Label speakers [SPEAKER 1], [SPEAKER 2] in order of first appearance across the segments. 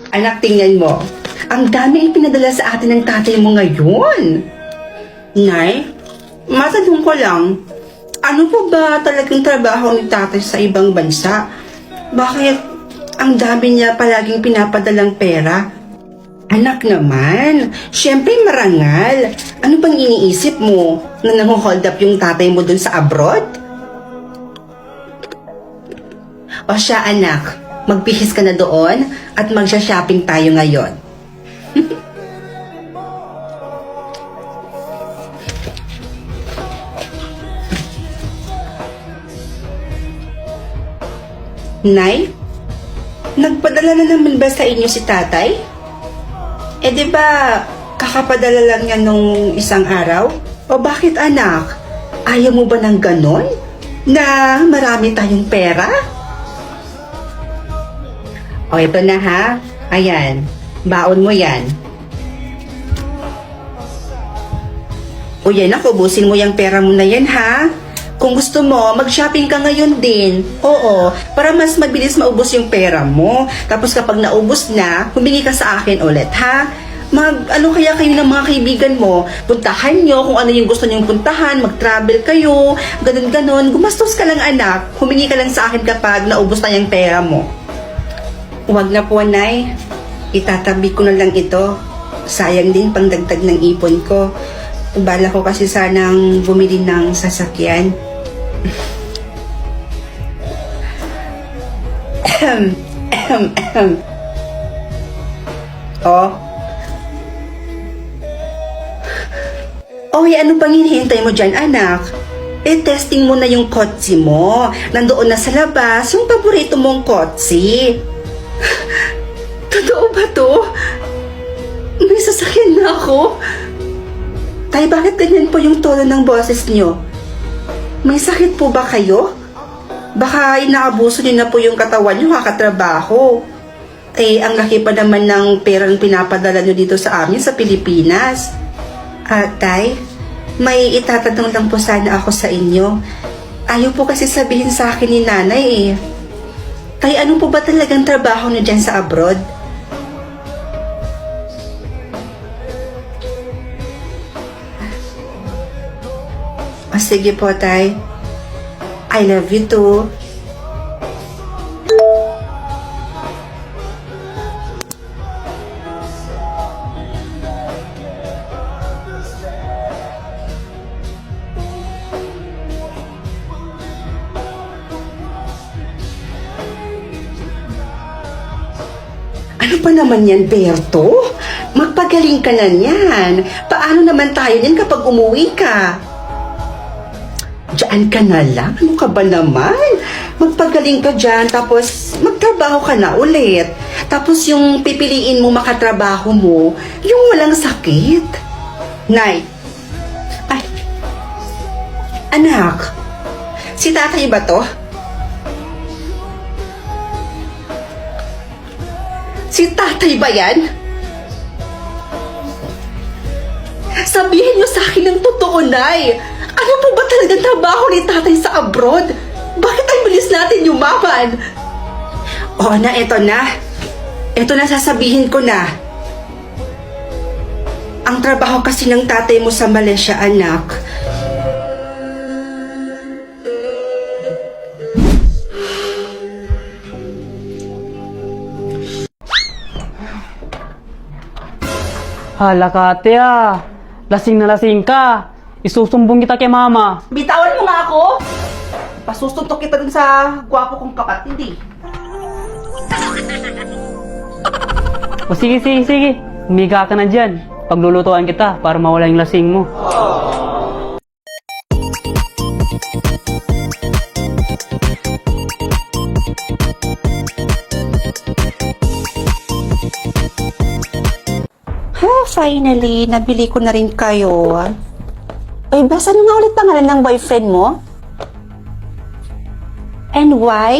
[SPEAKER 1] Anak, tingnan mo. Ang dami ipinadala sa atin ng tatay mo ngayon. Nay, matanong ko lang, ano po ba talagang trabaho ni tatay sa ibang bansa? Bakit ang dami niya palaging pinapadalang pera? Anak naman, syempre marangal. Ano bang iniisip mo na nang-hold up yung tatay mo dun sa abroad? O siya anak, magbihis ka na doon at magsha-shopping tayo ngayon. Nay, nagpadala na naman ba sa inyo si tatay? Eh di ba kakapadala lang niya nung isang araw? O bakit anak? Ayaw mo ba ng ganon? Na marami tayong pera? O ito na ha. Ayan. Baon mo yan. O yan ako, ubusin mo yung pera mo na yan ha. Kung gusto mo, mag-shopping ka ngayon din. Oo, para mas mabilis maubos yung pera mo. Tapos kapag naubos na, humingi ka sa akin ulit, ha? Ano kaya kayo ng mga kaibigan mo? Puntahan nyo kung ano yung gusto nyong puntahan, mag-travel kayo, ganun-ganon. Gumastos ka lang anak, humingi ka lang sa akin kapag naubos na yung pera mo. Huwag na po, Nay. Itatabi ko na lang ito. Sayang din pang dagdag ng ipon ko. Bala ko kasi sanang bumili ng sasakyan. Oh. Oy, ano pang hinihintay mo dyan, anak? Eh, testing mo na yung kotse mo. Nandoon na sa labas yung paborito mong kotse. Totoo ba to? May sasakyan na ako. Tay, bakit ganyan po yung tono ng boses nyo? May sakit po ba kayo? Baka inaabuso niyo na po yung katawan nyo kakatrabaho. Eh, ang laki pa naman ng perang pinapadala nyo dito sa amin sa Pilipinas. Tay, may itatanong lang po sana ako sa inyo. Ayaw po kasi sabihin sa akin ni nanay eh. Tay, ano po ba talagang trabaho nyo dyan sa abroad? Sige po, Tay. I love you too. Ano pa naman yan, Berto? Magpagaling ka na yan. Paano naman tayo yan kapag umuwi ka? Diyan ka na lang? Ano ka ba naman? Magpagaling ka dyan, tapos magtrabaho ka na ulit. Tapos yung pipiliin mo makatrabaho mo, yung walang sakit. Nay, ay, anak, si tatay ba to? Si tatay ba yan? Sabihin niyo sa akin ng totoo, Nay. Ano po ba talagang trabaho ni tatay sa abroad? Bakit ang bilis natin yumaman? Oo na, eto na. Eto na, sasabihin ko na. Ang trabaho kasi ng tatay mo sa Malaysia, anak.
[SPEAKER 2] Hala ka, ate ah. Lasing na lasing ka. Isusumbong kita kay mama.
[SPEAKER 1] Bitawan mo nga ako! Pasusuntok kita dun sa gwapo kong kapatid eh.
[SPEAKER 2] O sige, sige, sige. Umiga ka na dyan. Paglulutuan kita para mawala yung lasing mo.
[SPEAKER 1] Finally, nabili ko na rin kayo. Uy, basta ano nga ulit pangalan ng boyfriend mo? And why?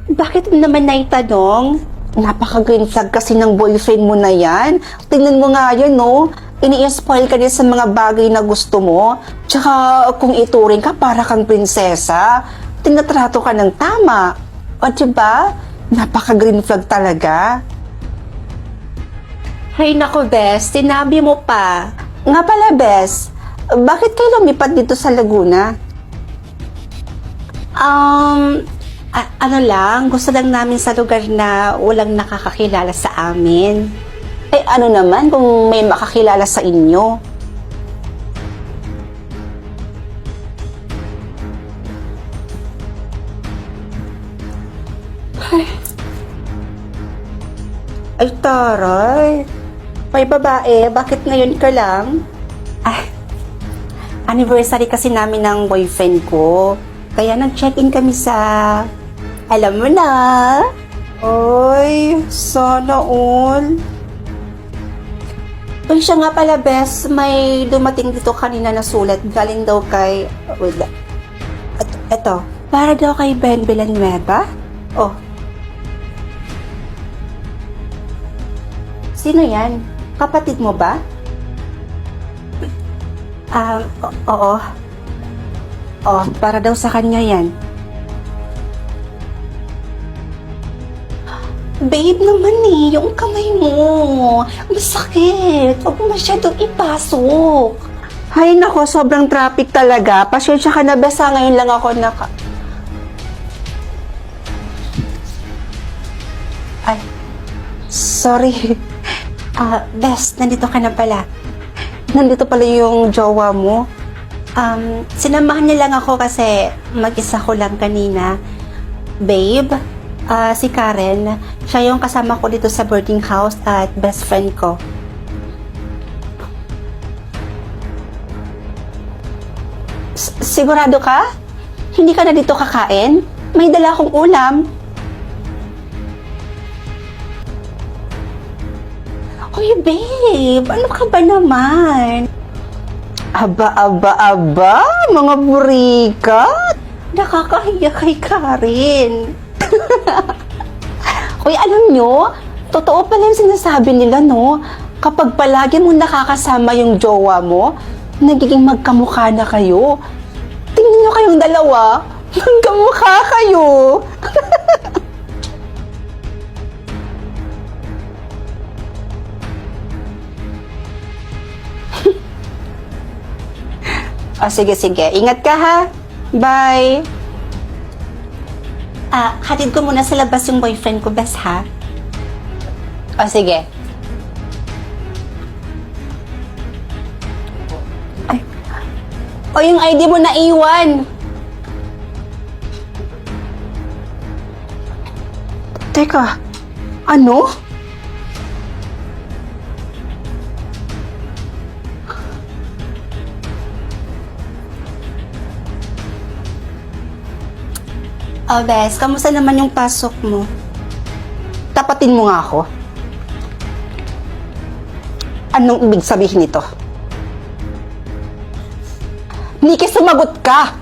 [SPEAKER 1] Bakit mo naman naitanong? Napaka-green flag kasi ng boyfriend mo na yan. Tingnan mo nga yun, no? Ini-spoil ka din sa mga bagay na gusto mo. Tsaka kung ituring ka, para kang prinsesa. Tinatrato ka ng tama. O diba? Napaka-green flag talaga. Hay nako, Bes, sinabi mo pa. Nga pala, Bes, bakit kayo lumipat dito sa Laguna? Ano lang, gusto lang namin sa lugar na walang nakakakilala sa amin. Eh, ano naman kung may makakilala sa inyo? Ay, taray. May babae, bakit ngayon ka lang? Anniversary kasi namin ng boyfriend ko. Kaya nag-check-in kami sa... Alam mo na. Oy, sana all. Uy, siya nga pala, Bes, may dumating dito kanina na sulat. Galing daw kay... Wait, eto. Para daw kay Ben Villanueva? Oh. Sino yan? Kapatid mo ba? Oo. Oh, para daw sa kanya yan. Babe naman yung kamay mo. Masakit. Huwag mo masyadong ipasok. Ay nako, sobrang traffic talaga. Pasensya ka na, basta ngayon lang ako Ay, sorry. Bes, nandito ka na pala. Nandito pala yung jowa mo. Sinamahan niya lang ako kasi mag-isa ko lang kanina. Babe, si Karen, siya yung kasama ko dito sa boarding house at best friend ko. Sigurado ka? Hindi ka na dito kakain? May dala akong ulam. Uy, babe, ano ka ba naman? Aba, mga burikat. Nakakahiya kay Karen. Uy, alam nyo, totoo pala yung sinasabi nila, no? Kapag palagi mo nakakasama yung jowa mo, nagiging magkamukha na kayo. Tingnan nyo kayong dalawa, magkamukha kayo. Sige. Ingat ka, ha? Bye. Hatid ko muna sa labas yung boyfriend ko, bes, ha? Sige. Ay. Yung ID mo naiwan. Teka, ano? Bes, kamusta naman yung pasok mo? Tapatin mo nga ako. Anong ibig sabihin nito? Nikki, sumagot ka!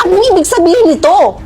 [SPEAKER 1] Anong ibig sabihin nito?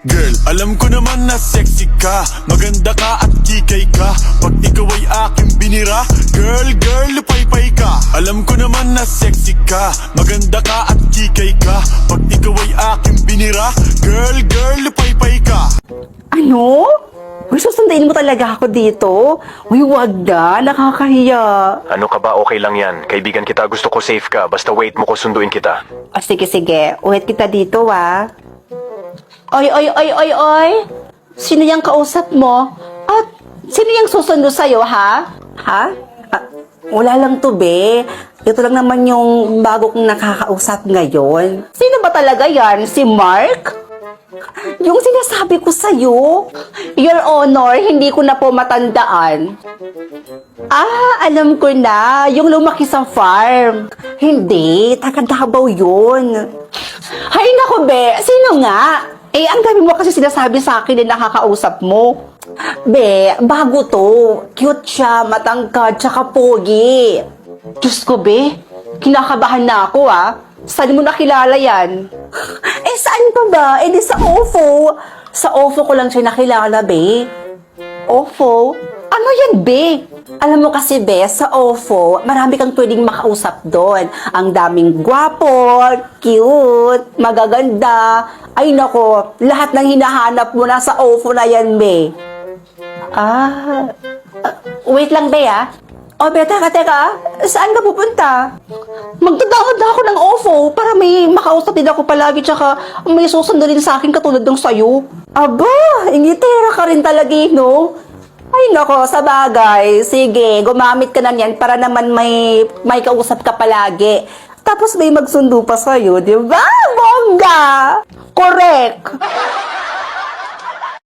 [SPEAKER 3] Girl, alam ko naman na sexy ka, maganda ka at kikay ka. Pag ikaw ay aking binira, girl, lupay-pay ka. Alam ko naman na sexy ka, maganda ka at kikay ka. Pag ikaw ay aking binira, girl, lupay-pay ka.
[SPEAKER 1] Ano? Uy, susundain mo talaga ako dito? Uy, wag na. Nakakahiya.
[SPEAKER 4] Ano ka ba? Okay lang yan. Kaibigan kita, gusto ko safe ka. Basta wait mo ko sunduin kita.
[SPEAKER 1] Sige. Uwit kita dito, Oy. Sino yung kausap mo? At sino yung susundo sa'yo, ha? Ha? Wala lang to, be. Ito lang naman yung bago kong nakakausap ngayon. Sino ba talaga yan? Si Mark? Yung sinasabi ko sa'yo? Your Honor, hindi ko na po matandaan. Alam ko na. Yung lumaki sa farm. Hindi, taga Davao yun. Hay nako, be. Sino nga? Ang dami mo kasi sinasabi sa akin na nakakausap mo. Be, bago to. Cute siya, matangkad, tsaka pogi. Diyos ko, be. Kinakabahan na ako, Saan mo nakilala yan? Saan pa ba? Di sa OFO. Sa OFO ko lang siya nakilala, be.
[SPEAKER 5] OFO? Ano yan, be? Alam mo kasi, be, sa OFO, marami kang pwedeng makausap doon. Ang daming gwapo, cute, magaganda. Ay nako, lahat ng hinahanap mo na sa OFO na yan, be. Wait lang, be, ah. O, be, teka. Saan ka pupunta? Magdadawad na ako ng OFO para may makausap din ako palagi tsaka may susundo rin sa akin katulad ng sayo. Aba, ingitera ka rin talaga, no? Ay, nako, sa bagay. Sige, gumamit ka na niyan para naman may kausap ka palagi. Tapos may magsundo pa sa'yo, di ba? Bongga! Correct!